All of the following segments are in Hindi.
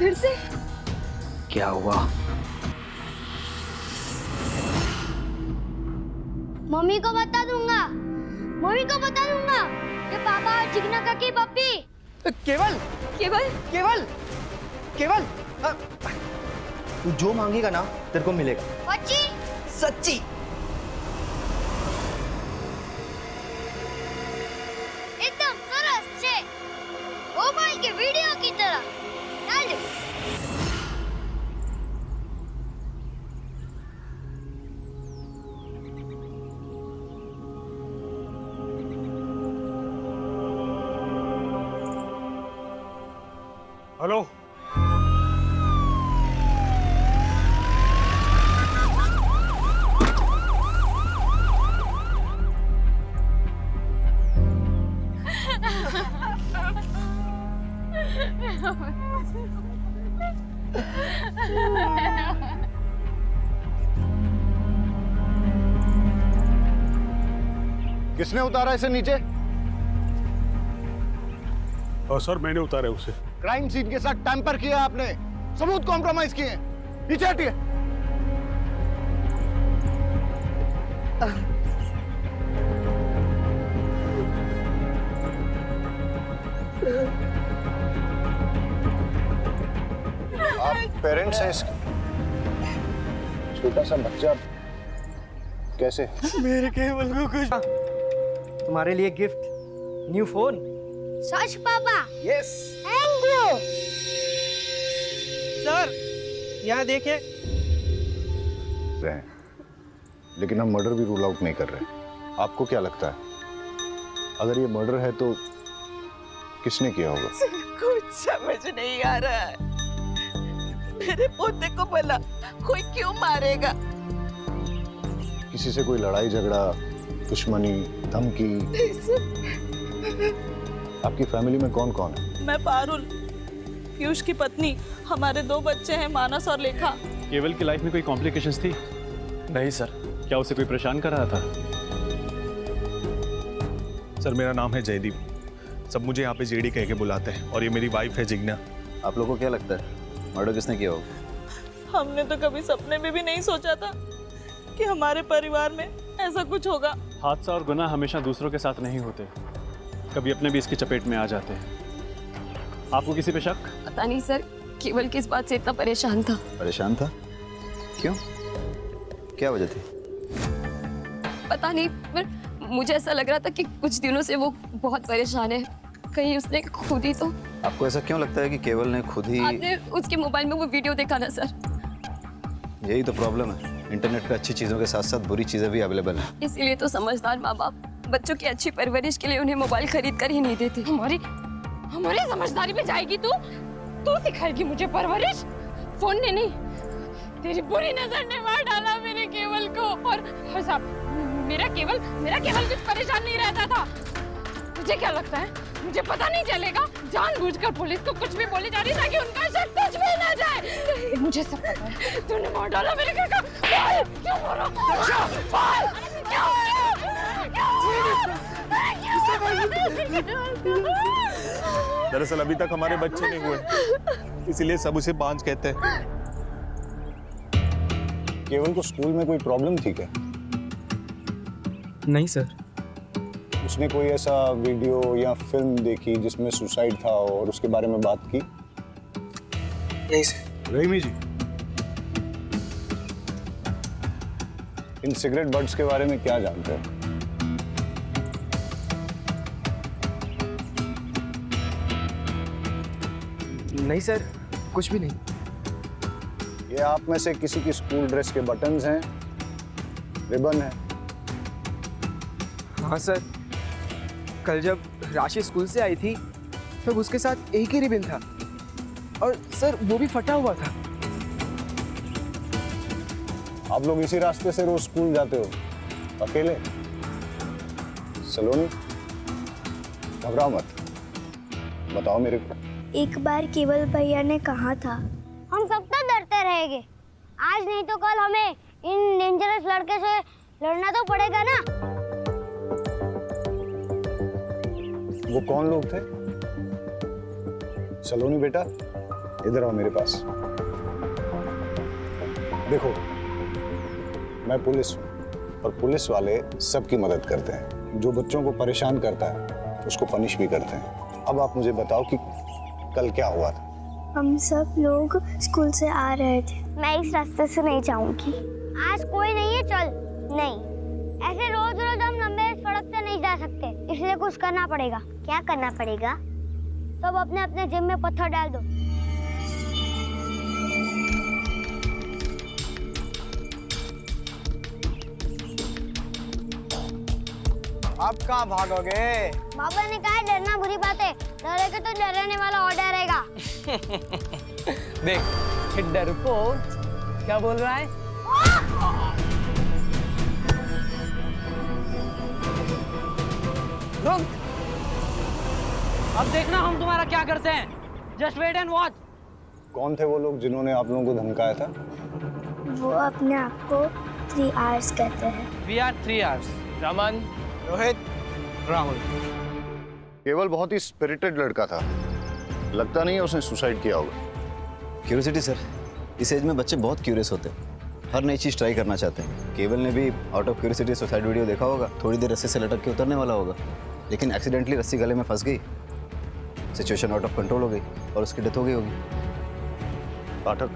फिर से क्या हुआ? मम्मी को बता दूंगा, मम्मी को बता दूंगा ये पापा और चिकना का की पप्पी। केवल केवल केवल केवल तू जो मांगेगा ना तेरे को मिलेगा। बच्ची सच्ची? एकदम सरस छे, मोबाइल के वीडियो की तरह। डाल दे। हेलो, किसने उतारा इसे नीचे? सर मैंने उतारा उसे। क्राइम सीन के साथ टैंपर किया आपने, सबूत कॉम्प्रोमाइज किए। नीचे हटिए। आप पेरेंट्स हैं इसके? छोटा सा बच्चा कैसे? मेरे केवल को कुछ तुम्हारे लिए गिफ्ट, न्यू फोन। सच पापा? Yes thank you. सर यहाँ देखिए। लेकिन हम मर्डर भी रूल आउट नहीं कर रहे। आपको क्या लगता है अगर ये मर्डर है तो किसने किया होगा? कुछ समझ नहीं आ रहा है। मेरे पोते को भला कोई क्यों मारेगा? किसी से कोई लड़ाई झगड़ा, दुश्मनी, धमकी? आपकी फैमिली में कौन कौन है? मैं पारुल, पीयूष की पत्नी, हमारे 2 बच्चे हैं, मानस और लेखा। केवल की लाइफ में कोई कॉम्प्लिकेशंस थी? नहीं सर। क्या उसे कोई परेशान कर रहा था? सर मेरा नाम है जयदीप, सब मुझे यहाँ पे जेडी कह के बुलाते हैं, और ये मेरी वाइफ है जिग्ना। आप लोगों को क्या लगता है मर्डर किसने किया होगा? हमने तो कभी सपने में भी नहीं सोचा था कि हमारे परिवार में ऐसा कुछ होगा। हादसा और गुनाह हमेशा दूसरों के साथ नहीं होते, कभी अपने भी इसकी चपेट में आ जाते हैं। आपको किसी पे शक? पता नहीं सर, केवल किस बात से इतना परेशान था। परेशान था? क्यों? क्या वजह थी? पता नहीं, पर मुझे ऐसा लग रहा था कि कुछ दिनों से वो बहुत परेशान है। कहीं उसने खुद ही तो। आपको ऐसा क्यों लगता है कि केवल ने खुद ही? आपने उसके मोबाइल में वो वीडियो देखा ना सर? यही तो प्रॉब्लम है, इंटरनेट पे अच्छी चीजों के साथ साथ बुरी चीजें भी अवेलेबल हैं। इसीलिए तो समझदार माँ बाप बच्चों की अच्छी परवरिश के लिए उन्हें मोबाइल खरीद कर ही नहीं देते। हमारी समझदारी पे जाएगी तू सिखाएगी मुझे परवरिश? फोन ने नहीं, तेरी बुरी नजर ने मार डाला मेरे केवल को। और साहब, मेरा केवल कुछ परेशान नहीं रहता था। तुझे क्या लगता है मुझे पता नहीं चलेगा? जानबूझकर पुलिस को कुछ भी बोली जा रही ताकि उनका शक तुझ पे ना जाए। मुझे सब पता है, तूने मार डाला मेरे घर का। क्यों बोलो? दरअसल अभी तक हमारे बच्चे नहीं हुए, इसीलिए सब उसे बांझ कहते हैं। केवल को स्कूल में कोई प्रॉब्लम थी क्या? नहीं सर। उसने कोई ऐसा वीडियो या फिल्म देखी जिसमें सुसाइड था और उसके बारे में बात की? नहीं सर। रहीमी जी, इन सिगरेट बड्स के बारे में क्या जानते हैं? नहीं सर, कुछ भी नहीं। ये आप में से किसी की स्कूल ड्रेस के बटन्स हैं, रिबन है? हाँ सर, कल जब राशि स्कूल से आई थी तब उसके साथ एक ही रिबन था, और सर वो भी फटा हुआ था। आप लोग इसी रास्ते से रोज स्कूल जाते हो अकेले? सलोनी, घबराओ मत, बताओ मेरे को। एक बार केवल भैया ने कहा था हम सब तो डरते रहेंगे, आज नहीं तो कल हमें इन डेंजरस लड़के से लड़ना तो पड़ेगा ना। वो कौन लोग थे? सलोनी बेटा, इधर आओ मेरे पास। देखो, मैं पुलिस हूँ और पुलिस वाले सबकी मदद करते हैं। जो बच्चों को परेशान करता है उसको पनिश भी करते हैं। अब आप मुझे बताओ कि कल क्या हुआ था? हम सब लोग स्कूल से आ रहे थे। मैं इस रास्ते से नहीं जाऊंगी। आज कोई नहीं है, चल। नहीं, ऐसे रोज रोज हम लंबे सड़क से नहीं जा सकते, इसलिए कुछ करना पड़ेगा। क्या करना पड़ेगा? सब अपने अपने जेब में पत्थर डाल दो। आप कहाँ भागोगे? बाबा ने कहा डरना बुरी बात है, डरेगा तो डराने वाला और डरेगा। देख, ये डरपोक क्या बोल रहा है? रुक, अब देखना हम तुम्हारा क्या करते हैं। Just wait and watch. कौन थे वो लोग जिन्होंने आप लोगों को धमकाया था? वो अपने आप को 3 आवर्स कहते हैं। We are 3 hours. Raman, Rohit, Rahul. केवल बहुत ही स्पिरिटेड लड़का था, लगता नहीं है उसने सुसाइड किया होगा। क्यूरियोसिटी सर, इस एज में बच्चे बहुत क्यूरियस होते हैं, हर नई चीज़ ट्राई करना चाहते हैं। केवल ने भी out of curiosity suicide video देखा होगा, थोड़ी देर रस्सी से लटक के उतरने वाला होगा, लेकिन एक्सीडेंटली रस्सी गले में फंस गई, सिचुएशन आउट ऑफ कंट्रोल हो गई और उसकी डेथ हो गई होगी। पाठक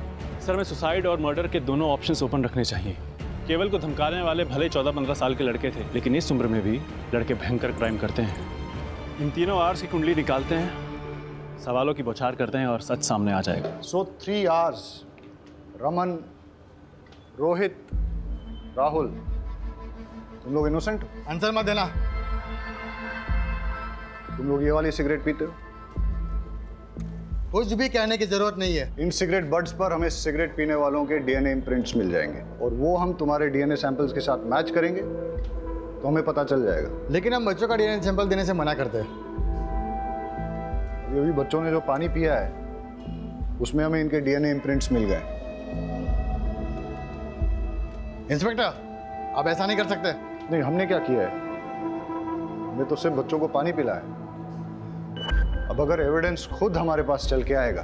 सर, मैं सुसाइड और मर्डर के दोनों ऑप्शंस ओपन रखने चाहिए। केवल को धमकाने वाले भले 14-15 साल के लड़के थे, लेकिन इस उम्र में भी लड़के भयंकर क्राइम करते हैं। इन तीनों आवर्स की कुंडली निकालते हैं, सवालों की बौछार करते हैं और सच सामने आ जाएगा। सो 3 आवर्स, रमन, रोहित, राहुल, तुम लोग इनोसेंट? आंसर मत देना। तुम लोग ये वाली सिगरेट पीते हो? कुछ भी कहने की जरूरत नहीं है। इन सिगरेट बड्स पर हमें सिगरेट पीने वालों के डीएनए इम्प्रिंट्स मिल जाएंगे और वो हम तुम्हारे डीएनए सैंपल्स के साथ मैच करेंगे तो हमें पता चल जाएगा। लेकिन हम बच्चों का डीएनए सैंपल देने से मना करते हैं। अभी बच्चों ने जो पानी पिया है उसमें हमें इनके डीएनए इम्प्रिंट्स मिल गए। इंस्पेक्टर, आप ऐसा नहीं कर सकते। नहीं, हमने क्या किया है? हमने तो सिर्फ बच्चों को पानी पिलाया। अब अगर एविडेंस खुद हमारे पास चल के आएगा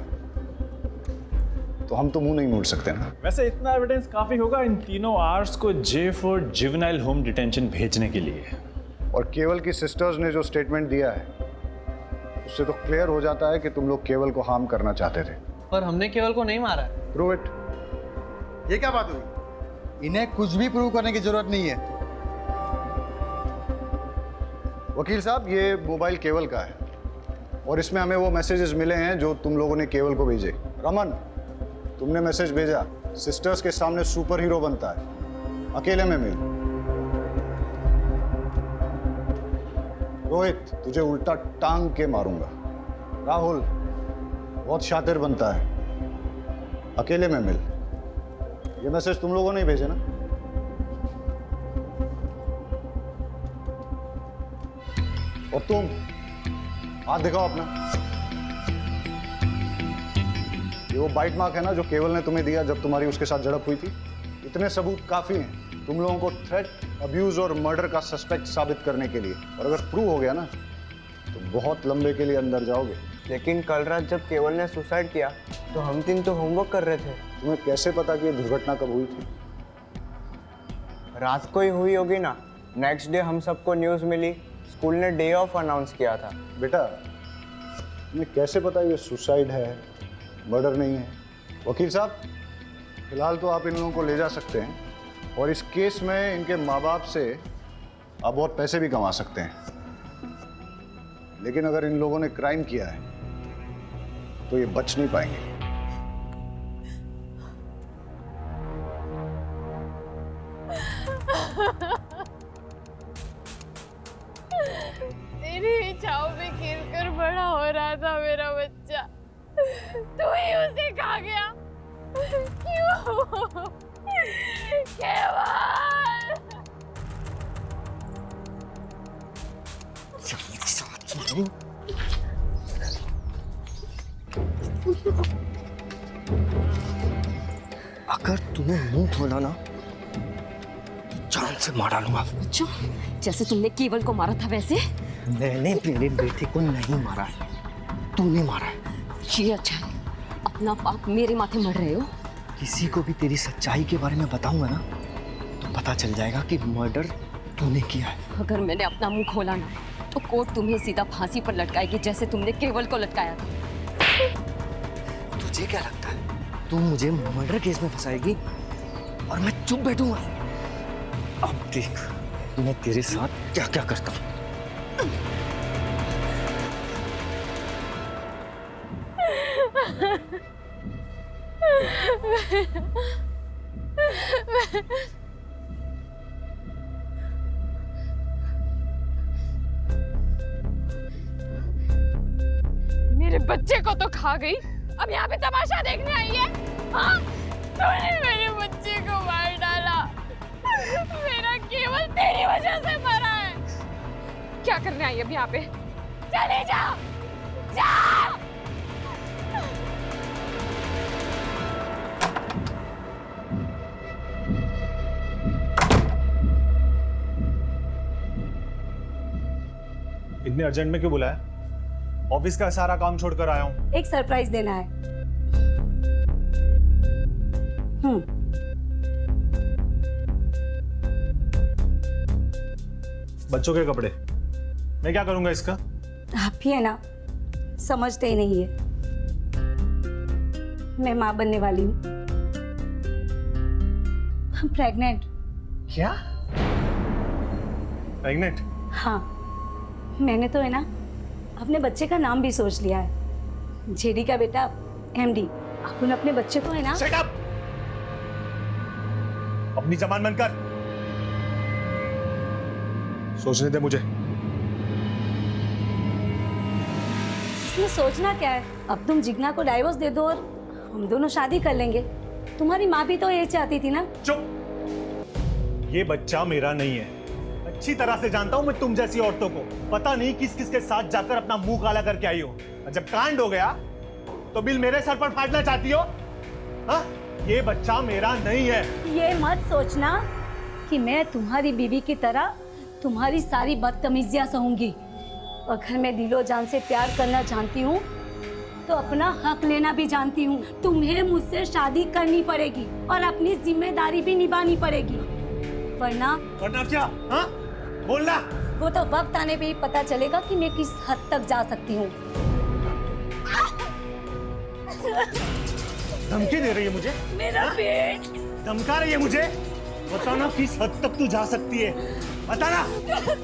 तो हम तो मुंह नहीं मोड़ सकते ना। वैसे इतना एविडेंस काफी होगा इन तीनों आर्ट्स को J for juvenile home detention भेजने के लिए। और केवल की सिस्टर्स ने जो स्टेटमेंट दिया है उससे तो क्लियर हो जाता है कि तुम लोग केवल को हार्म करना चाहते थे। पर हमने केवल को नहीं मारा है। Prove it. ये क्या बात हुई? इन्हें कुछ भी प्रूव करने की जरूरत नहीं है। वकील साहब, ये मोबाइल केवल का है और इसमें हमें वो मैसेजेस मिले हैं जो तुम लोगों ने केवल को भेजे। रमन, तुमने मैसेज भेजा, सिस्टर्स के सामने सुपर हीरो बनता है, अकेले में मिल। रोहित, तुझे उल्टा टांग के मारूंगा। राहुल, बहुत शातिर बनता है, अकेले में मिल। ये मैसेज तुम लोगों ने ही भेजे ना? और तुम हाथ दिखाओ अपना। ये वो बाइट मार्क है ना जो केवल ने तुम्हें दिया जब तुम्हारी उसके साथ झड़प हुई थी? इतने सबूत काफी हैं तुम लोगों को थ्रेट, अब्यूज और मर्डर का सस्पेक्ट साबित करने के लिए। और अगर प्रूव हो गया ना तो बहुत लंबे के लिए अंदर जाओगे। लेकिन कल रात जब केवल ने सुसाइड किया तो हम 3 तो होमवर्क कर रहे थे। तुम्हें कैसे पता कि ये दुर्घटना कब हुई थी? रात को ही हुई होगी ना। नेक्स्ट डे हम सबको न्यूज़ मिली, स्कूल ने डे ऑफ अनाउंस किया था। बेटा, तुम्हें कैसे पता ये सुसाइड है, मर्डर नहीं है? वकील साहब, फिलहाल तो आप इन लोगों को ले जा सकते हैं और इस केस में इनके माँ बाप से आप बहुत पैसे भी कमा सकते हैं। लेकिन अगर इन लोगों ने क्राइम किया है तो ये बच नहीं पाएंगे। तेरी इच्छाओं में खेलकर बड़ा हो रहा था मेरा बच्चा, तू ही उसे खा गया। क्यों? केवल अगर तूने मुंह खोला ना तो जान से मार डालूंगा। अच्छा, जैसे तुमने केवल को मारा था वैसे? मैंने मेरी बेटी को नहीं मारा है, तूने मारा है। ये अच्छा है, अपना पाप मेरे माथे मढ़ रहे हो। किसी को भी तेरी सच्चाई के बारे में बताऊंगा ना तो पता चल जाएगा कि मर्डर तूने किया है। अगर मैंने अपना मुंह खोला ना तो कोर्ट तुम्हें सीधा फांसी पर लटकाएगी, जैसे तुमने केवल को लटकाया था। तुझे क्या लगता है तू मुझे मर्डर केस में फंसाएगी और मैं चुप बैठूंगा? अब देख मैं तेरे साथ क्या क्या करता हूँ। मेरे बच्चे को तो खा गई, अब यहाँ पे तमाशा देखने आई है? हाँ? तूने मेरे बच्चे को मार डाला। मेरा केवल तेरी वजह से मरा है। क्या करने आई अब यहाँ पे? चले जाओ, जाओ। इतने अर्जेंट में क्यों बुलाया? ऑफिस का सारा काम छोड़कर आया हूँ। एक सरप्राइज देना है। बच्चों के कपड़े मैं क्या करूंगा इसका? आप ही है ना, समझते ही नहीं है। मैं माँ बनने वाली हूँ। प्रेग्नेंट। क्या? प्रेग्नेंट? हाँ, मैंने तो है ना अपने बच्चे का नाम भी सोच लिया है। जेडी का बेटा एमडी। अपन अपने बच्चे को है ना। Shut up! अपनी जबान बंद कर। सोचने दे मुझे। इसमें सोचना क्या है? अब तुम जिग्ना को डाइवोर्स दे दो और हम दोनों शादी कर लेंगे। तुम्हारी माँ भी तो ये चाहती थी ना। चुप! ये बच्चा मेरा नहीं है। अच्छी तरह से जानता हूं मैं तुम जैसी औरतों को। पता नहीं किस किस के साथ जाकर अपना मुंह काला करके आई हो। और जब कांड हो गया तो बिल मेरे सर पर फाड़ना चाहती हो? हाँ? ये बच्चा मेरा नहीं है। ये मत सोचना कि मैं तुम्हारी बीवी की तरह तुम्हारी सारी बदतमीजियां सहूंगी। अगर मैं दिलो जान से प्यार करना जानती हूँ तो अपना हक लेना भी जानती हूँ। तुम्हें मुझसे शादी करनी पड़ेगी और अपनी जिम्मेदारी भी निभानी पड़ेगी, वरना क्या? हाँ? बोलना। वो तो वक्त आने पे ही पता चलेगा कि मैं किस हद तक जा सकती हूँ। धमकी दे रही है मुझे? मेरा पेट। धमका रही है मुझे? बताना किस हद तक तू जा सकती है? बताना।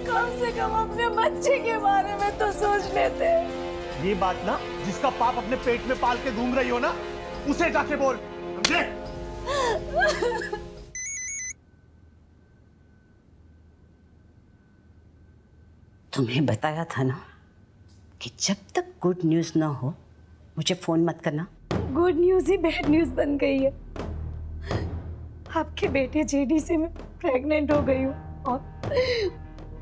कम से कम अपने बच्चे के बारे में तो सोच लेते। ये बात ना जिसका पाप अपने पेट में पाल के घूम रही हो ना, उसे जाके बोल, समझे? तुम्हें बताया था ना कि जब तक गुड न्यूज़ ना हो मुझे फोन मत करना। गुड न्यूज़ ही बैड न्यूज़ बन गई है। आपके बेटे जेडी से मैं प्रेग्नेंट हो गई हूँ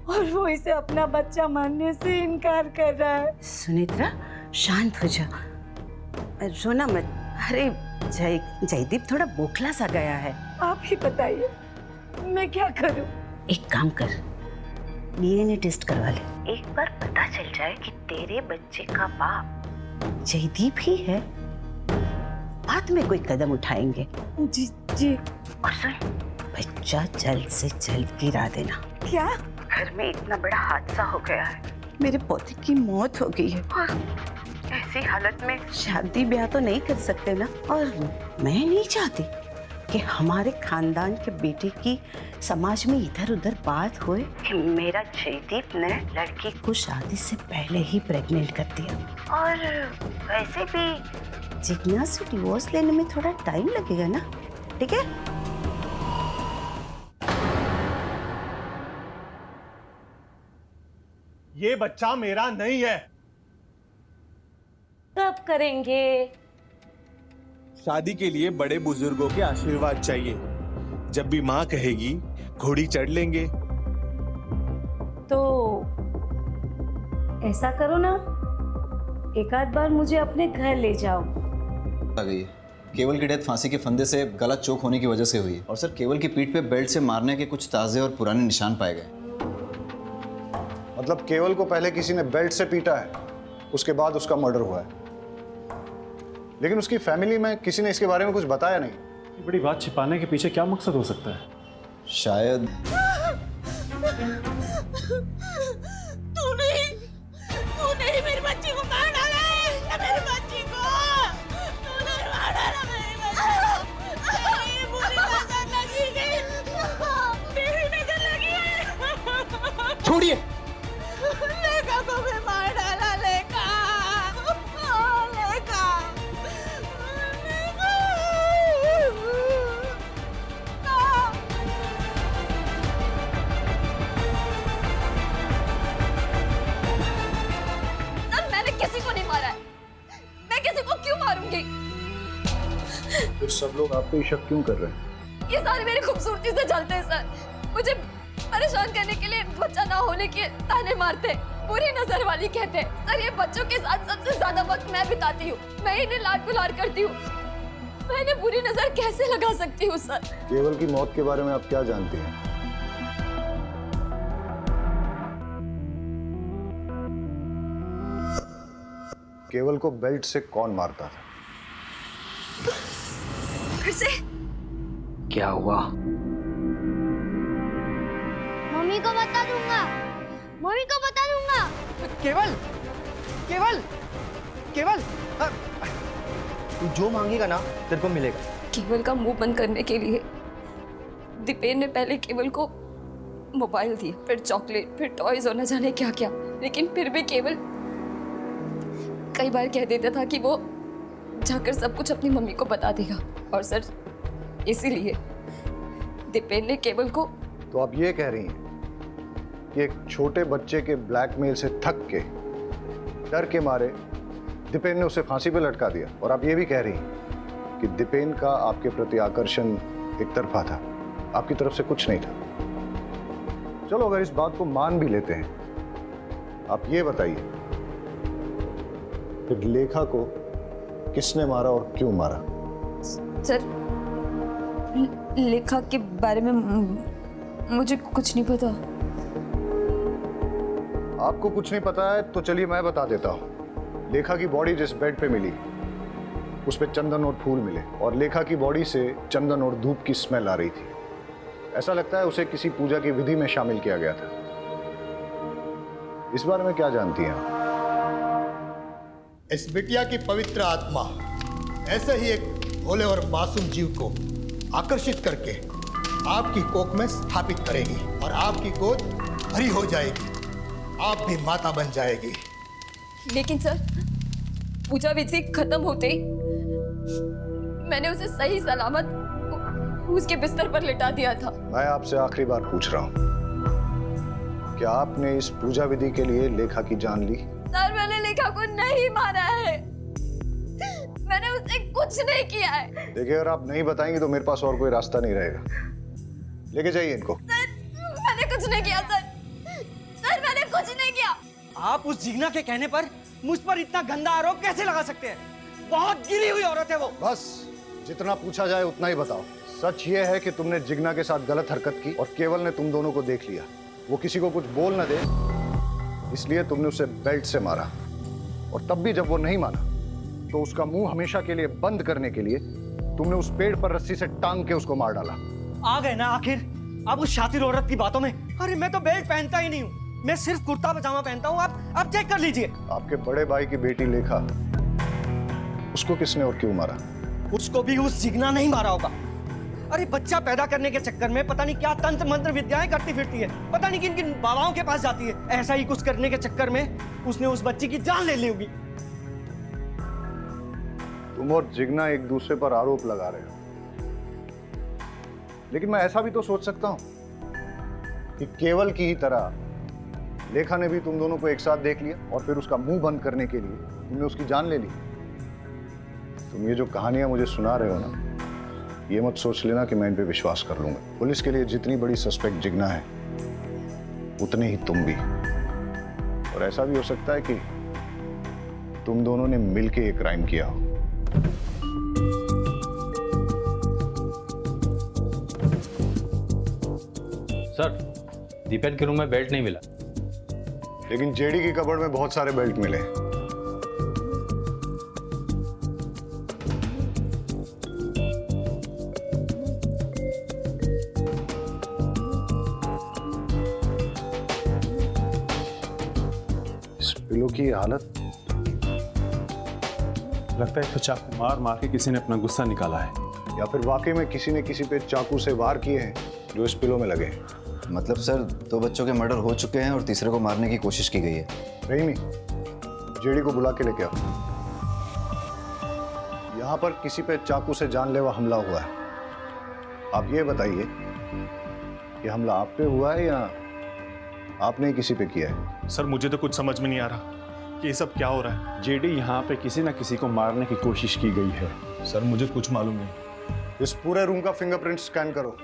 और वो इसे अपना बच्चा मानने से इनकार कर रहा है। सुनेत्रा शांत हो जा, रोना मत। अरे जयदीप थोड़ा बोखला सा गया है। आप ही बताइए मैं क्या करूं? एक काम कर, डीएनए टेस्ट करवा ले। एक बार पता चल जाए कि तेरे बच्चे का बाप जयदीप ही है, बाद में कोई कदम उठाएंगे। जी जी। और सुन, बच्चा जल्द से जल्द गिरा देना। क्या? घर में इतना बड़ा हादसा हो गया है, मेरे पोते की मौत हो गई है और ऐसी हालत में शादी ब्याह तो नहीं कर सकते ना। और मैं नहीं चाहती कि हमारे खानदान के बेटे की समाज में इधर उधर बात होए कि मेरा जयदीप ने लड़की को शादी से पहले ही प्रेग्नेंट कर दिया। और वैसे भी जिग्ना से डिवोर्स लेने में थोड़ा टाइम लगेगा ना, ठीक है? ये बच्चा मेरा नहीं है। कब करेंगे? शादी के लिए बड़े बुजुर्गों के आशीर्वाद चाहिए। जब भी माँ कहेगी घोड़ी चढ़ लेंगे। तो ऐसा करो ना, एक आध बार मुझे अपने घर ले जाओ। आ गई है। केवल की डेथ फांसी के फंदे से गला चोक होने की वजह से हुई है। और सर केवल की पीठ पे बेल्ट से मारने के कुछ ताज़े और पुराने निशान पाए गए। मतलब केवल को पहले किसी ने बेल्ट से पीटा है, उसके बाद उसका मर्डर हुआ है। लेकिन उसकी फैमिली में किसी ने इसके बारे में कुछ बताया नहीं। बड़ी बात छिपाने के पीछे क्या मकसद हो सकता है? शायद तू नहीं मेरी बच्ची को मार डाला है, मेरी बच्ची को तूने मार डाला, मेरी बच्ची को तेरी बुरी नजर लगी गई, तेरी नजर लगी है। छोड़िए। लेखा को भी मार डाला, लेखा लेखा सर मैंने किसी को नहीं मारा है, मैं किसी को क्यों मारूंगी? फिर सब लोग आप पे ही शक क्यों कर रहे हैं? ये सारे मेरी खूबसूरती से जलते हैं सर। मुझे परेशान करने के लिए बच्चा ना होने के ताने मारते, बुरी नजर वाली कहते। सर ये बच्चों के साथ सबसे ज्यादा वक्त मैं बिताती हूँ, मैं इन्हें लाड गुलार करती हूँ, मैं इन्हें बुरी नजर कैसे लगा सकती हूँ सर? केवल की मौत के बारे में आप क्या जानती हैं? केवल को बेल्ट से कौन मारता था? फिर से क्या हुआ? मम्मी को बता दूंगा, मम्मी को बता दूंगा। केवल केवल केवल तू जो मांगेगा ना तेरे को मिलेगा। केवल का मुंह बंद करने के लिए दीपेन ने पहले केवल को मोबाइल दिया, फिर चॉकलेट, फिर टॉयज और न जाने क्या क्या, लेकिन फिर भी केवल कई बार कह देता था कि वो जाकर सब कुछ अपनी मम्मी को बता देगा। और सर इसीलिए दीपेन ने केवल को। तो आप ये कह रही हैं कि एक छोटे बच्चे के ब्लैकमेल से थक के, डर के मारे दीपेन ने उसे फांसी पे लटका दिया, और आप ये भी कह रही हैं कि दीपेन का आपके प्रति आकर्षण एक तरफा था, आपकी तरफ से कुछ नहीं था। चलो अगर इस बात को मान भी लेते हैं, आप ये बताइए फिर लेखा को किसने मारा और क्यों मारा? सर लेखा के बारे में मुझे कुछ नहीं पता। आपको कुछ नहीं पता है तो चलिए मैं बता देता हूँ। लेखा की बॉडी जिस बेड पे मिली उस पे चंदन और फूल मिले, और लेखा की बॉडी से चंदन और धूप की स्मेल आ रही थी। ऐसा लगता है उसे किसी पूजा की विधि में शामिल किया गया था। इस बारे में क्या जानती हैं आप? इस बिटिया की पवित्र आत्मा ऐसे ही एक भोले और मासूम जीव को आकर्षित करके आपकी कोख में स्थापित करेगी और आपकी गोद भरी हो जाएगी, आप भी माता बन जाएगी। लेकिन सर पूजा विधि खत्म होते ही मैंने उसे सही सलामत उसके बिस्तर पर लिटा दिया था। मैं आपसे आखिरी बार पूछ रहा हूँ, क्या आपने इस पूजा विधि के लिए लेखा की जान ली? सर मैंने लेखा को नहीं मारा है, मैंने उससे कुछ नहीं किया है। देखिए अगर आप नहीं बताएंगे तो मेरे पास और कोई रास्ता नहीं रहेगा। लेके जाइए इनको। सर मैंने कुछ नहीं किया सर, सर मैंने कुछ नहीं किया। आप उस जिग्ना के कहने पर मुझ पर इतना गंदा आरोप कैसे लगा सकते हैं? बहुत गिरी हुई औरत है वो। बस जितना पूछा जाए उतना ही बताओ। सच ये है कि तुमने जिग्ना के साथ गलत हरकत की और केवल ने तुम दोनों को देख लिया, वो किसी को कुछ बोल न दे इसलिए तुमने उसे बेल्ट से मारा, और तब भी जब वो नहीं माना तो उसका मुंह हमेशा के लिए बंद करने के लिए तुमने उस पेड़ पर रस्सी से टांग के उसको मार डाला। आ गए ना आखिर आप उस शातिर औरत की बातों में। अरे मैं तो बेल्ट पहनता ही नहीं हूँ, मैं सिर्फ कुर्ता पजामा पहनता हूँ। आप चेक कर लीजिए। आपके बड़े भाई की बेटी लेखा, उसको किसने और क्यों मारा? उसको भी उस जिग्ना नहीं मारा होगा। अरे बच्चा पैदा करने के चक्कर में पता नहीं क्या तंत्र मंत्र विद्याएं करती फिरती है, पता नहीं किन किन बाबाओं के पास जाती है। ऐसा ही कुछ करने के चक्कर में उसने उस बच्ची की जान ले ली होगी। तुम और जिग्ना एक दूसरे पर आरोप लगा रहे हो, लेकिन मैं ऐसा भी तो सोच सकता हूं कि केवल की ही तरह लेखा ने भी तुम दोनों को एक साथ देख लिया और फिर उसका मुंह बंद करने के लिए तुमने उसकी जान ले ली। तुम ये जो कहानियां मुझे सुना रहे हो ना, ये मत सोच लेना कि मैं इन पे विश्वास कर लूंगा। पुलिस के लिए जितनी बड़ी सस्पेक्ट जिग्ना है उतने ही तुम भी, और ऐसा भी हो सकता है कि तुम दोनों ने मिलके ये क्राइम किया हो। सर दीपेन के रूम में बेल्ट नहीं मिला, लेकिन जेडी की कबर्ड में बहुत सारे बेल्ट मिले। पिलो की ये हालत। लगता है तो चाकू मार मार के किसी ने अपना गुस्सा निकाला है, या फिर वाकई में किसी ने किसी पे चाकू से वार किए हैं जो इस पिलो में लगे हैं। मतलब सर 2 बच्चों के मर्डर हो चुके हैं और तीसरे को मारने की कोशिश की गई है। रहीमी, जेडी को बुला के लेके आओ। यहाँ पर किसी पे चाकू से जानलेवा हमला हुआ है। आप ये बताइए कि हमला आप पे हुआ है या आपने किसी पे किया है? सर मुझे तो कुछ समझ में नहीं आ रहा कि ये सब क्या हो रहा है। जेडी यहाँ पे किसी ना किसी को मारने की कोशिश की गई है। सर मुझे कुछ मालूम नहीं। इस पूरे रूम का फिंगरप्रिंट स्कैन करो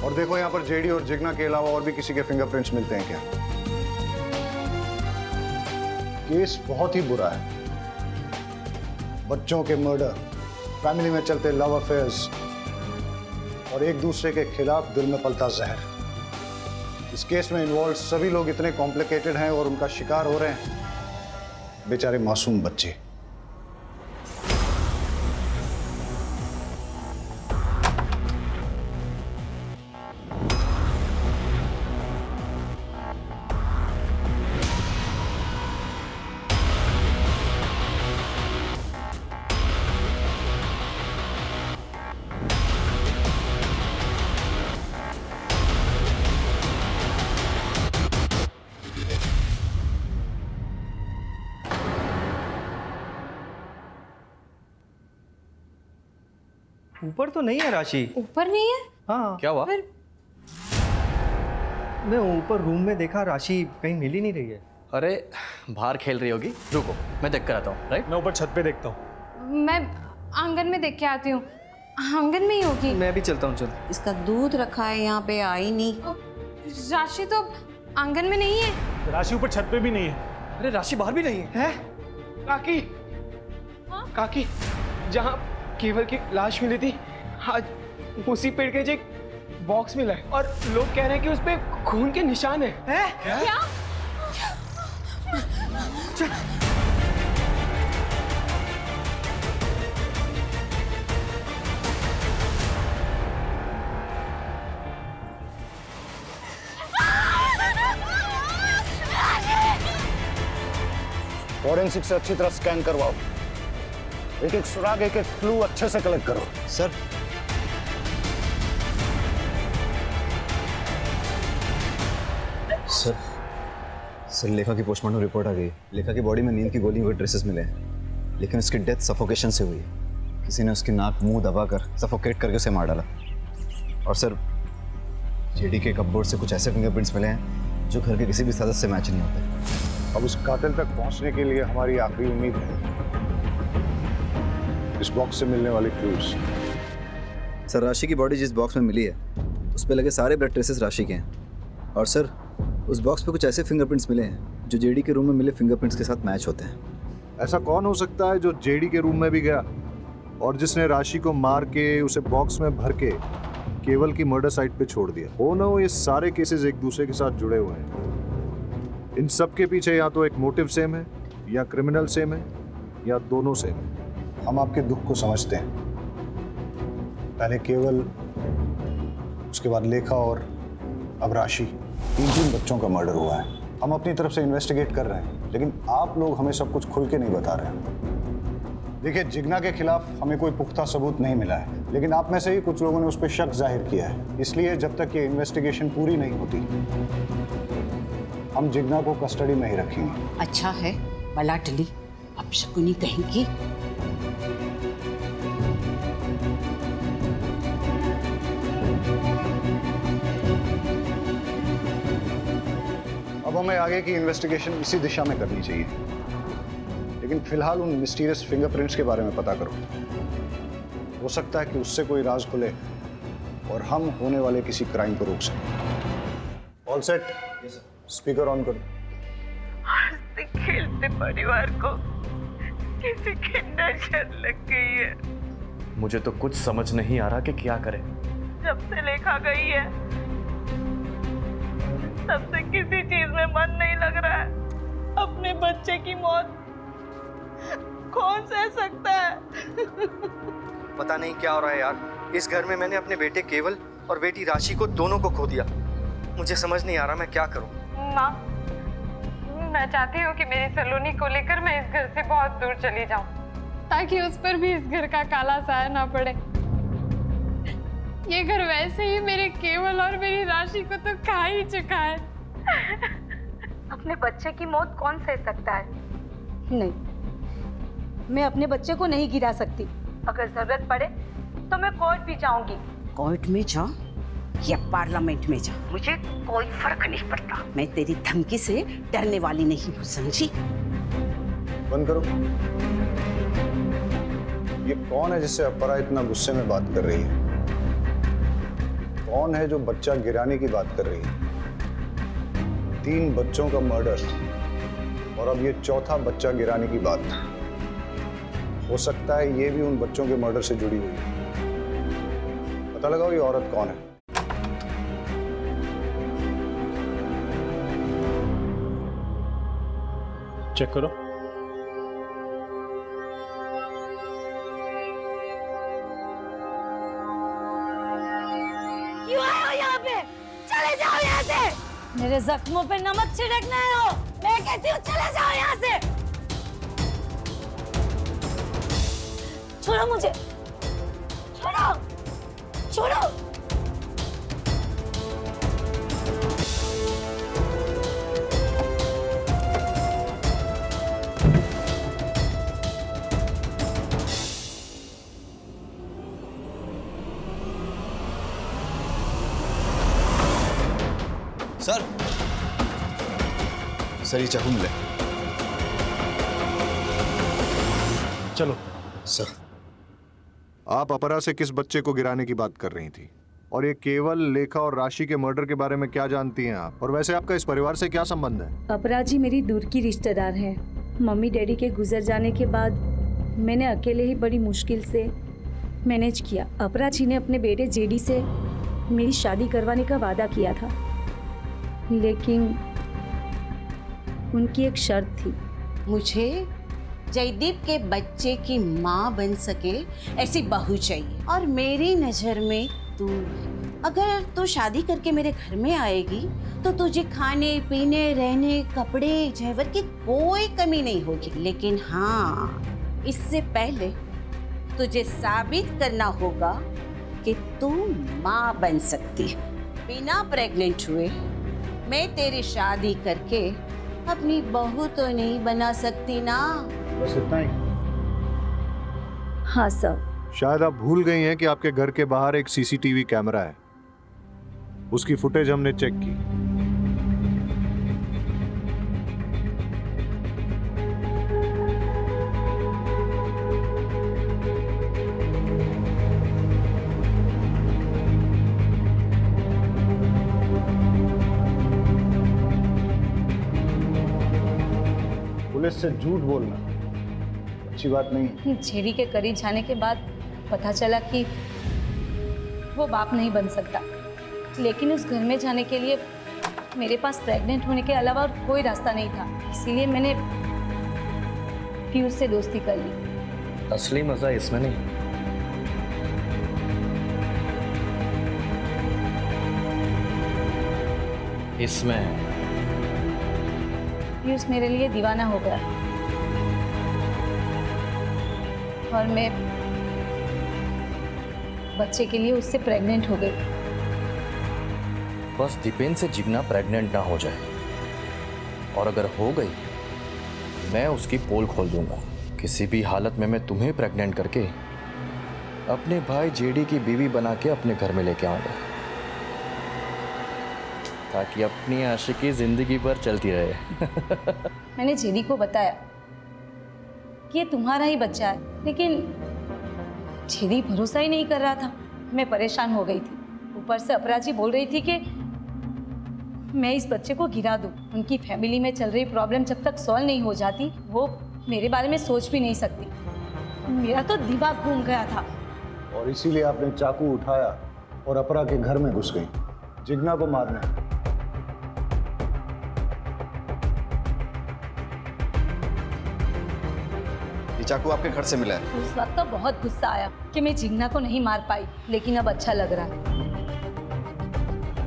और देखो यहाँ पर जेडी और जिग्ना के अलावा और भी किसी के फिंगरप्रिंट्स मिलते हैं क्या। केस बहुत ही बुरा है। बच्चों के मर्डर, फैमिली में चलते लव अफेयर्स और एक दूसरे के खिलाफ दिल में पलता जहर। इस केस में इन्वॉल्व सभी लोग इतने कॉम्प्लिकेटेड हैं और उनका शिकार हो रहे हैं बेचारे मासूम बच्चे। ऊपर तो नहीं है राशि। ऊपर नहीं है? हाँ। क्या हुआ? मैं ऊपर रूम में देखा, राशि कहीं मिल ही नहीं रही है। अरे बाहर खेल रही होगी, रुको मैं देख कर आता हूँ। राइट, मैं ऊपर छत पे देखता हूँ। मैं आंगन में देख के आती हूँ। आंगन में ही होगी। मैं भी चलता हूँ, चल। इसका दूध रखा है यहाँ पे, आई नहीं। राशि तो आंगन में नहीं है। राशि ऊपर छत पे भी नहीं है। अरे राशि बाहर भी नहीं है। काकी, काकी, जहाँ केवल की लाश मिली थी आज उसी पेड़ के नीचे एक बॉक्स मिला है और लोग कह रहे हैं कि उस पे खून के निशान है। क्या? फॉरेंसिक से अच्छी तरह स्कैन करवाओ। एक एक सुराग, एक एक क्लू अच्छे से कलेक्ट करो। सर सर लेखा की पोस्टमार्टम रिपोर्ट आ गई। लेखा की बॉडी में नींद की गोलियों के ट्रेसेस मिले हैं, लेकिन उसकी डेथ सफोकेशन से हुई है। किसी ने उसकी नाक मुंह दबाकर सफोकेट करके उसे मार डाला। और सर जेडी के कपबोर्ड से कुछ ऐसे फिंगरप्रिंट्स मिले हैं जो घर के किसी भी सदस्य से मैच नहीं होते। अब उस कातिल तक पहुंचने के लिए हमारी आखिरी उम्मीद है इस बॉक्स से मिलने वाले क्लूज। सर राशि की बॉडी जिस बॉक्स में मिली है उस पर लगे सारे ब्लड ट्रेसेस राशि के हैं। और सर उस बॉक्स पे कुछ ऐसे फिंगरप्रिंट्स मिले हैं जो जेडी के रूम में मिले फिंगरप्रिंट्स के साथ मैच होते हैं। ऐसा कौन हो सकता है जो जेडी के रूम में भी गया और जिसने राशि को मार के उसे बॉक्स में भर के केवल की मर्डर साइट पे छोड़ दिया? हो ना हो ये सारे केसेस एक दूसरे के साथ जुड़े हुए हैं। इन सब के पीछे या तो एक मोटिव सेम है, या क्रिमिनल सेम है, या दोनों सेम है। हम आपके दुख को समझते हैं। पहले केवल, उसके बाद लेखा और अब राशि, 3 बच्चों का मर्डर हुआ है। हम अपनी तरफ से इन्वेस्टिगेट कर रहे हैं, लेकिन आप लोग हमें सब कुछ खुल के नहीं बता रहे हैं। देखिए, जिग्ना के खिलाफ हमें कोई पुख्ता सबूत नहीं मिला है, लेकिन आप में से ही कुछ लोगों ने उस पर शक जाहिर किया है। इसलिए जब तक ये इन्वेस्टिगेशन पूरी नहीं होती हम जिग्ना को कस्टडी में ही रखेंगे। अच्छा है, बला टली, अब शकुनी कहेंगी। अब हमें आगे की इन्वेस्टिगेशन इसी दिशा में करनी चाहिए, लेकिन फिलहाल उन मिस्टीरियस फिंगरप्रिंट्स के बारे में पता करो। हो सकता है कि उससे कोई राज खुले और हम होने वाले किसी क्राइम को रोक सकें। All set? स्पीकर ऑन करो। हंसते खेलते परिवार को किसी की नजर लग गई है। मुझे तो कुछ समझ नहीं आ रहा कि क्या करें। जब से लेखा गई है तब से किसी चीज में मन नहीं लग रहा है। अपने बच्चे की मौत कौन सह सकता है? पता नहीं क्या हो रहा है यार। इस घर में मैंने अपने बेटे केवल और बेटी राशि को, दोनों को खो दिया। मुझे समझ नहीं आ रहा मैं क्या करूं। माँ, मैं चाहती हूँ कि मेरी सलोनी को लेकर मैं इस घर से बहुत दूर चली जाऊं, ताकि उस पर भी इस घर का काला साया ना पड़े। ये घर वैसे ही मेरे केवल और मेरी राशि को तो खा ही चुका है। अपने बच्चे की मौत कौन सह सकता है? नहीं, मैं अपने बच्चे को नहीं गिरा सकती। अगर जरूरत पड़े तो मैं कोर्ट भी जाऊंगी। कोर्ट में जा या पार्लियामेंट में जा, मुझे कोई फर्क नहीं पड़ता। मैं तेरी धमकी से डरने वाली नहीं हूँ, समझी? बंद करो। ये कौन है जिससे अपरा इतना गुस्से में बात कर रही है? कौन है जो बच्चा गिराने की बात कर रही है? 3 बच्चों का मर्डर और अब ये चौथा बच्चा गिराने की बात। हो सकता है ये भी उन बच्चों के मर्डर से जुड़ी हुई है। पता लगाओ ये औरत कौन है। चेक करो। क्यों आए हो यहाँ पे? चले जाओ यहाँ से। मेरे जख्मों पे नमक छिड़कना है हो। मैं कहती हूँ चले जाओ यहाँ से। छोड़ो मुझे, छोड़ो, छोड़ो। सर, सर ये चाकू मिले। चलो। सर, आप अपरा से किस बच्चे को गिराने की बात कर रही थी? और ये केवल, लेखा और राशि के मर्डर के बारे में क्या जानती हैं आप? और वैसे आपका इस परिवार से क्या संबंध है? अपरा जी मेरी दूर की रिश्तेदार हैं। मम्मी डैडी के गुजर जाने के बाद मैंने अकेले ही बड़ी मुश्किल से मैनेज किया। अपरा जी ने अपने बेटे जेडी से मेरी शादी करवाने का वादा किया था, लेकिन उनकी एक शर्त थी। मुझे जयदीप के बच्चे की माँ बन सके ऐसी बहू चाहिए। और मेरी नजर में तू, अगर तू शादी करके मेरे घर में आएगी तो तुझे खाने पीने, रहने, कपड़े, जेवर की कोई कमी नहीं होगी। लेकिन हाँ, इससे पहले तुझे साबित करना होगा कि तू माँ बन सकती है। बिना प्रेग्नेंट हुए मैं तेरी शादी करके अपनी बहू तो नहीं बना सकती ना। बस इतना ही? हाँ सर। शायद आप भूल गई हैं कि आपके घर के बाहर एक सीसीटीवी कैमरा है। उसकी फुटेज हमने चेक की। पुलिस से झूठ बोलना अच्छी बात नहीं। जेडी के करीब जाने के बाद पता चला कि वो बाप नहीं बन सकता, लेकिन उस घर में जाने के लिए मेरे पास प्रेग्नेंट होने के अलावा और कोई रास्ता नहीं था। इसीलिए मैंने पीयूष से दोस्ती कर ली। असली मजा इसमें नहीं, इसमें। पीयूष मेरे लिए दीवाना हो गया और मैं बच्चे के लिए उससे प्रेग्नेंट हो गई। बस दीपेन से जिग्ना प्रेग्नेंट ना हो जाए, और अगर हो गई मैं उसकी पोल खोल दूंगा। किसी भी हालत में मैं तुम्हें प्रेग्नेंट करके अपने भाई जेडी की बीवी बना के अपने घर में लेके आऊंगा, ताकि अपनी आशिकी जिंदगी भर चलती रहे। मैंने जेडी को बताया कि ये तुम्हारा ही बच्चा है, लेकिन जेडी भरोसा ही नहीं कर रहा था। मैं परेशान हो गई थी। ऊपर से अपराजी बोल रही थी कि मैं इस बच्चे को गिरा दूं। उनकी फैमिली में चल रही प्रॉब्लम जब तक सॉल्व नहीं हो जाती, वो मेरे बारे में सोच भी नहीं सकती। मेरा तो दिमाग घूम गया था। और इसीलिए आपने चाकू उठाया और अपरा के घर में घुस गई जिग्ना को मारने। ये चाकू आपके घर से मिला है? उस वक्त तो बहुत गुस्सा आया कि मैं जिग्ना को नहीं मार पाई, लेकिन अब अच्छा लग रहा है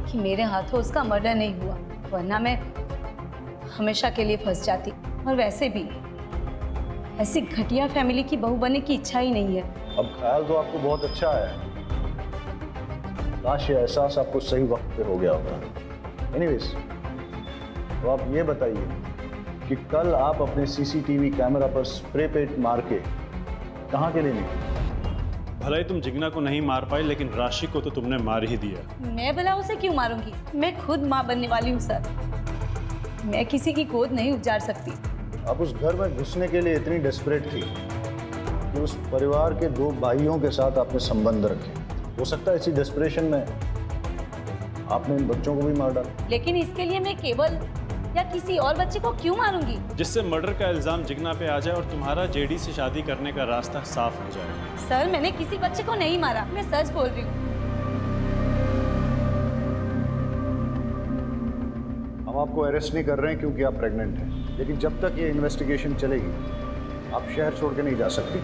कि मेरे हाथों उसका मर्डर नहीं हुआ, वरना मैं हमेशा के लिए फंस जाती। और वैसे भी ऐसी घटिया फैमिली की बहू बनने की इच्छा ही नहीं है। अब ख्याल तो आपको बहुत अच्छा आया है, काश ये एहसास आपको सही वक्त पे हो गया होता। एनीवेज, तो आप ये बताइए कि कल आप अपने सीसीटीवी कैमरा पर स्प्रे पेंट मार के कहाँ के लिए निकले? भले ही तुम जिग्ना को नहीं मार पाई, लेकिन राशि को तो तुमने मार ही दिया। मैं भला उसे क्यों मारूंगी? मैं खुद माँ बनने वाली हूँ सर। मैं किसी की गोद नहीं उजाड़ सकती। आप उस घर में घुसने के लिए इतनी डेस्परेट थी कि उस परिवार के 2 भाइयों के साथ आपने संबंध रखे। हो सकता है इसी डेस्परेशन में आपने इन बच्चों को भी मार डाला। लेकिन इसके लिए मैं केवल या किसी और बच्चे को क्यों मारूंगी? जिससे मर्डर का इल्जाम जिग्ना पे आ जाए और तुम्हारा जेडी से शादी करने का रास्ता साफ हो जाए। सर, मैंने किसी बच्चे को नहीं मारा, मैं सच बोल रही हूँ। हम आपको अरेस्ट नहीं कर रहे हैं क्योंकि आप प्रेग्नेंट हैं, लेकिन जब तक ये इन्वेस्टिगेशन चलेगी आप शहर छोड़ के नहीं जा सकती।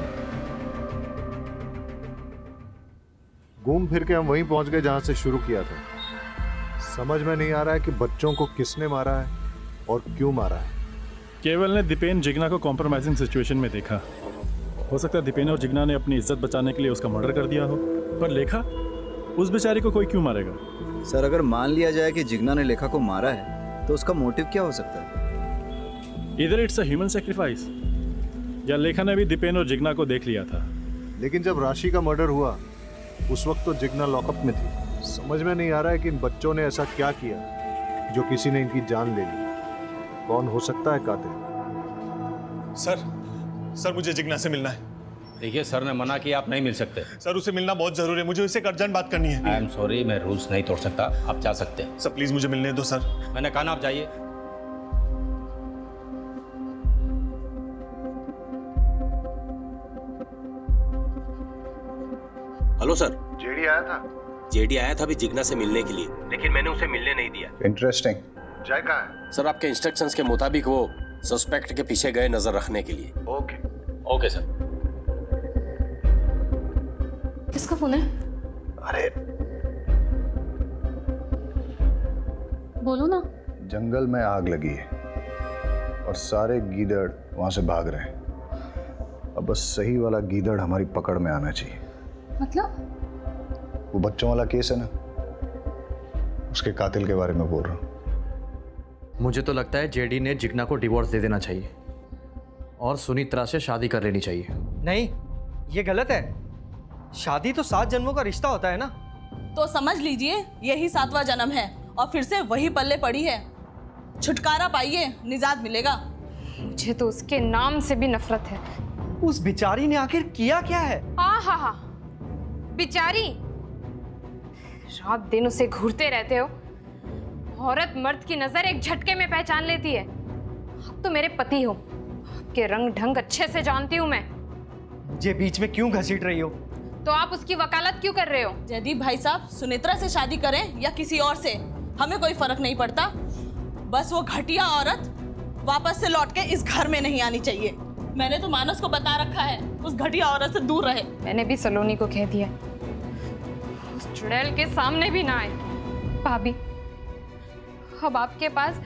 घूम फिर के हम वहीं पहुंच गए जहां से शुरू किया था। समझ में नहीं आ रहा है कि बच्चों को किसने मारा है और क्यों मारा है। केवल ने दीपेन जिग्ना को कॉम्प्रोमाइजिंग सिचुएशन में देखा। हो सकता है दीपेन और जिग्ना ने अपनी इज्जत बचाने के लिए उसका मर्डर कर दिया हो, पर लेखा, उस बेचारी को कोई क्यों मारेगा? सर, अगर मान लिया जाए कि जिग्ना ने लेखा को मारा है तो उसका मोटिव क्या हो सकता है? इधर इट्स अ ह्यूमन सैक्रिफाइस, या लेखा ने भी दीपेन और जिग्ना को देख लिया था। लेकिन जब राशि का मर्डर हुआ उस वक्त तो जिग्ना लॉकअप में थी। समझ में नहीं आ रहा है कि इन बच्चों ने ऐसा क्या किया जो किसी ने इनकी जान ले ली। कौन हो सकता है कातिल? सर मुझे जिग्ना से मिलना है। देखिए सर ने मना किया, आप नहीं मिल सकते। सर उसे मिलना बहुत जरूरी है, मुझे उससे एक अर्जेंट बात करनी है। आई एम सॉरी, मैं रूल्स नहीं तोड़ सकता, आप जा सकते हैं। सर प्लीज मुझे मिलने दो सर। मैंने कहा ना आप जाइए। Hello sir. जेडी आया था? जेडी आया था अभी जिग्ना से मिलने के लिए, लेकिन मैंने उसे मिलने नहीं दिया। इंटरेस्टिंग। जय कहाँ है? सर आपके इंस्ट्रक्शंस के मुताबिक वो सस्पेक्ट के पीछे गए नजर रखने के लिए। Okay sir. किसका फोन है? अरे बोलो ना। जंगल में आग लगी है और सारे गीदड़ वहां से भाग रहे हैं। अब बस सही वाला गीदड़ हमारी पकड़ में आना चाहिए। मतलब? वो बच्चों वाला केस है ना, उसके कातिल के बारे में बोल रहा हूँ। मुझे तो लगता है जेडी ने जिग्ना को डिवोर्स दे देना चाहिए और सुनीत्रा से शादी कर लेनी चाहिए। नहीं, ये गलत है। शादी तो 7 जन्मों का रिश्ता होता है ना। तो समझ लीजिए यही 7वां जन्म है और फिर से वही पल्ले पड़ी है। छुटकारा पाइए, निजात मिलेगा। मुझे तो उसके नाम से भी नफरत है। उस बिचारी ने आखिर किया क्या है? हाँ, बिचारी। रात दिन उसे घूरते रहते हो। औरत मर्द की नजर एक झटके में पहचान लेती है। आप तो मेरे पति हो, आपके रंग ढंग अच्छे से जानती हूँ मैं। मुझे बीच में क्यों घसीट रही हो? तो आप उसकी वकालत क्यों कर रहे हो? जयदीप भाई साहब, सुनेत्रा से शादी करें या किसी और से, हमें कोई फर्क नहीं पड़ता। बस वो घटिया औरत वापस से लौट के इस घर में नहीं आनी चाहिए। मैंने तो मानस को बता रखा है उस घटिया औरत से दूर रहे। मैंने भी सलोनी को कह दिया उस चुड़ैल के सामने भी ना आए। भाभी, अब आपके पास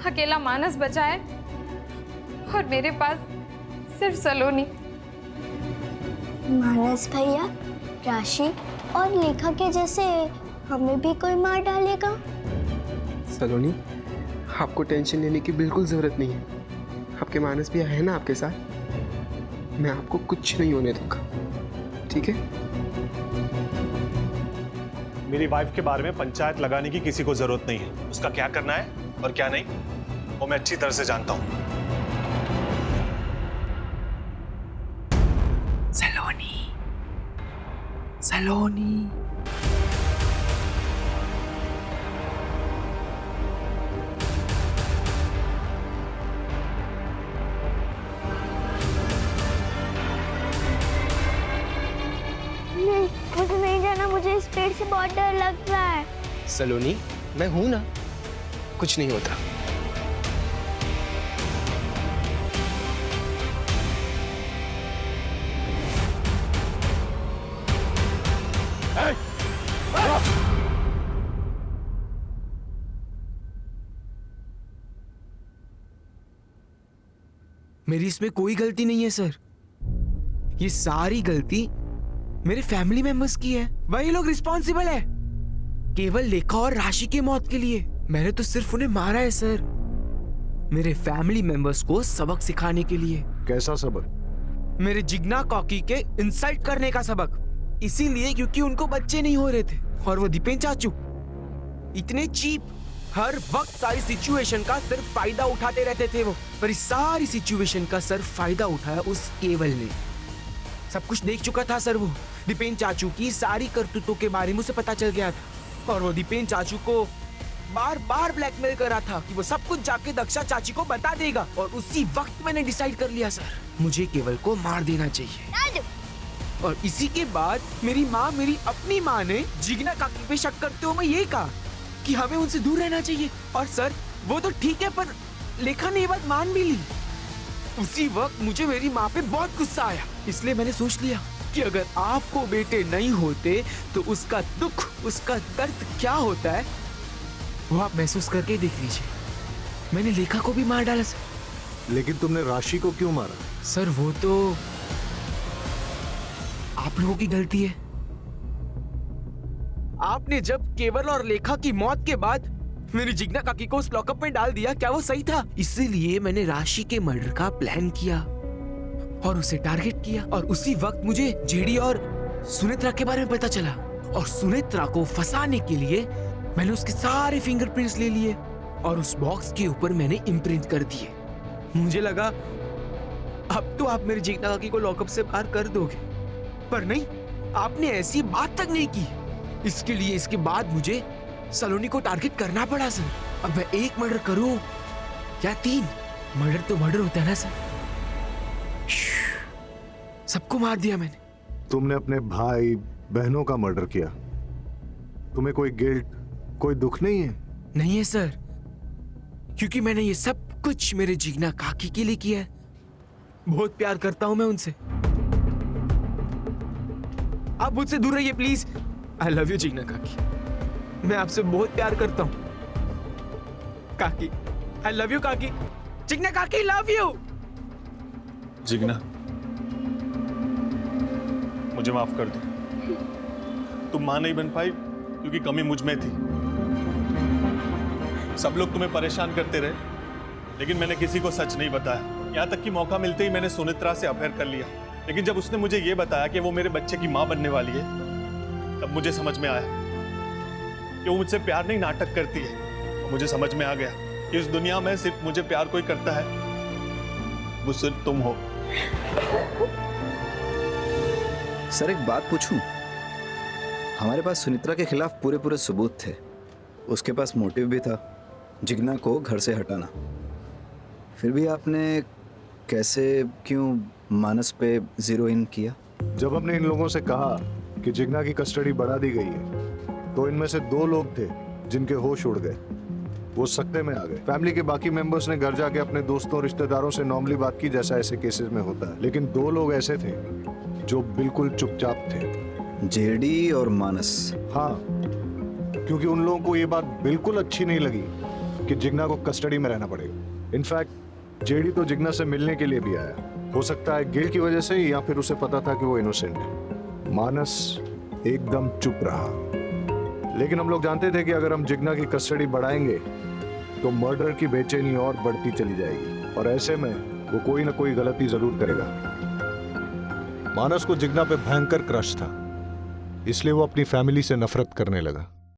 अकेला मानस बचा है और मेरे पास सिर्फ सलोनी। मानस भैया, राशि और लेखा के जैसे हमें भी कोई मार डालेगा? सलोनी, आपको टेंशन लेने की बिल्कुल जरूरत नहीं है। आपके मानस भी है ना आपके साथ। मैं आपको कुछ नहीं होने दूंगा, ठीक है? मेरी वाइफ के बारे में पंचायत लगाने की किसी को जरूरत नहीं है। उसका क्या करना है और क्या नहीं वो मैं अच्छी तरह से जानता हूँ। सलोनी। मुझे नहीं जाना, मुझे इस पेड़ से बहुत डर लग रहा है। सलोनी, मैं हूं ना, कुछ नहीं होता। मेरी इसमें कोई गलती नहीं है सर। ये सारी गलती मेरे फैमिली मेंबर्स की है। वही लोग रिस्पॉन्सिबल है केवल लेखा और राशि की मौत के लिए। मैंने तो सिर्फ उन्हें मारा है सर, मेरे फैमिली मेंबर्स को सबक सिखाने के लिए। कैसा सबक? मेरे जिग्ना कॉकी के इंसल्ट करने का सबक। इसीलिए क्योंकि उनको बच्चे नहीं हो रहे थे और वो दीपेन चाचू इतने चीप, हर वक्त सारी सिचुएशन का सिर्फ फायदा उठाते रहते थे वो। पर इस सारी सिचुएशन का सर फायदा उठाया उस केवल ने। सब कुछ देख चुका था सर वो। दीपेन चाचू की सारी करतूतों के बारे में उसे पता चल गया था और वो दीपेन चाचू को बार बार ब्लैकमेल कर रहा था कि वो सब कुछ जाके दक्षा चाची को बता देगा। और उसी वक्त मैंने डिसाइड कर लिया सर, मुझे केवल को मार देना चाहिए। और इसी के बाद मेरी माँ, मेरी अपनी माँ ने जिग्ना काकी पे शक करते हुए ये कहा कि हमें उनसे दूर रहना चाहिए। और सर वो तो ठीक है, पर लेखा ने ये बात मान भी ली। उसी वक्त मुझे मेरी माँ पे बहुत गुस्सा आया, इसलिए मैंने सोच लिया कि अगर आपको बेटे नहीं होते तो उसका दुख, उसका दर्द क्या होता है वो आप महसूस करके देख लीजिए। मैंने लेखा को भी मार डाला सर। लेकिन तुमने राशि को क्यों मारा? सर वो तो आप लोगों की गलती है। आपने जब केवल और लेखा की मौत के बाद मेरी जिग्ना काकी को उस लॉकअप में डाल दिया, क्या वो सही था? इसीलिए मैंने राशि के मर्डर का प्लान किया और उसे टारगेट किया। और उसी वक्त मुझे जेडी और सुनेत्रा के बारे में पता चला और सुनेत्रा को फंसाने के लिए मैंने उसके सारे फिंगरप्रिंट्स ले लिए और उस बॉक्स के ऊपर मैंने इम्प्रिंट कर दिए। मुझे लगा अब तो आप मेरी जिग्ना काकी को लॉकअप से बाहर कर दोगे, पर नहीं, आपने ऐसी बात तक नहीं की। इसके लिए इसके बाद मुझे सलोनी को टारगेट करना पड़ा सर। अब मैं एक मर्डर करूं या 3, मर्डर तो मर्डर होता है ना सर। सबको मार दिया मैंने। तुमने अपने भाई बहनों का मर्डर किया, तुम्हें कोई गिल्ट, कोई दुख नहीं है? नहीं है सर, क्योंकि मैंने ये सब कुछ मेरे जिग्ना काकी के लिए किया है। बहुत प्यार करता हूं मैं उनसे। आप मुझसे दूर रहिए please. I love you Jigna काकी, मैं आपसे बहुत प्यार करता हूं काकी। आई लव यू काकी। जिग्ना काकी लव यू। जिग्ना मुझे माफ कर दो। तुम मां नहीं बन पाई क्योंकि कमी मुझ में थी। सब लोग तुम्हें परेशान करते रहे, लेकिन मैंने किसी को सच नहीं बताया। यहाँ तक कि मौका मिलते ही मैंने सुनेत्रा से अफेयर कर लिया। लेकिन जब उसने मुझे ये बताया कि वो मेरे बच्चे की माँ बनने वाली है, तब मुझे समझ में आया कि वो मुझसे प्यार नहीं, नाटक करती है। और मुझे समझ में आ गया कि इस दुनिया में सिर्फ मुझे प्यार कोई करता है, वो सिर्फ तुम हो। सर एक बात पूछूं? हमारे पास सुनेत्रा के खिलाफ पूरे सबूत थे। उसके पास मोटिव भी था, जिग्ना को घर से हटाना। फिर भी आपने कैसे, क्यों मानस पे जीरो इन किया? जब हमने इन लोगों से कहा कि जिग्ना की कस्टडी बढ़ा दी गई है, तो इनमें से 2 लोग थे जिनके होश उड़ गए, वो सकते में आ गए। फैमिली के बाकी मेंबर्स ने घर जाके अपने दोस्तों रिश्तेदारों से नॉर्मली बात की, जैसा ऐसे केसेस में होता है। लेकिन 2 लोग ऐसे थे जो बिल्कुल चुपचाप थे, जेडी और मानस। हाँ, क्योंकि उन लोगों को ये बात बिल्कुल अच्छी नहीं लगी कि जिग्ना को कस्टडी में रहना पड़ेगा। इनफैक्ट जेडी तो जिग्ना से मिलने के लिए भी आया, हो सकता है गिल्ट की वजह से ही, या फिर उसे पता था कि वो इनोसेंट है। मानस एकदम चुप रहा। लेकिन हम लोग जानते थे कि अगर हम जिग्ना की कस्टडी बढ़ाएंगे तो मर्डर की बेचैनी और बढ़ती चली जाएगी, और ऐसे में वो कोई ना कोई गलती जरूर करेगा। मानस को जिग्ना पे भयंकर क्रश था, इसलिए वो अपनी फैमिली से नफरत करने लगा।